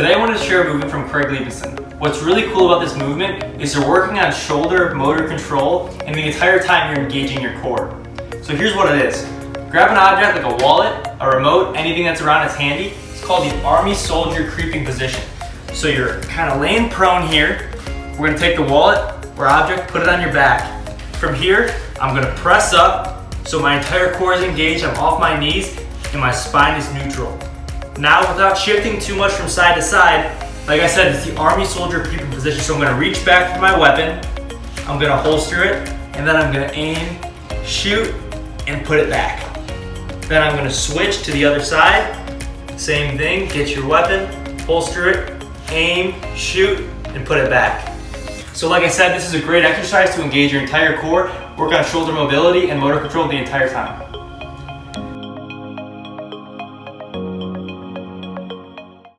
Today I wanted to share a movement from Craig Liebenson. What's really cool about this movement is you're working on shoulder motor control and the entire time you're engaging your core. So here's what it is. Grab an object like a wallet, a remote, anything that's around that's handy. It's called the Army Soldier Creeping Position. So you're kind of laying prone here. We're gonna take the wallet or object, put it on your back. From here, I'm gonna press up so my entire core is engaged, I'm off my knees, and my spine is neutral. Now, without shifting too much from side to side, like I said, it's the Army Soldier Creeping Position. So I'm gonna reach back for my weapon, I'm gonna holster it, and then I'm gonna aim, shoot, and put it back. Then I'm gonna switch to the other side. Same thing, get your weapon, holster it, aim, shoot, and put it back. So like I said, this is a great exercise to engage your entire core, work on shoulder mobility and motor control the entire time.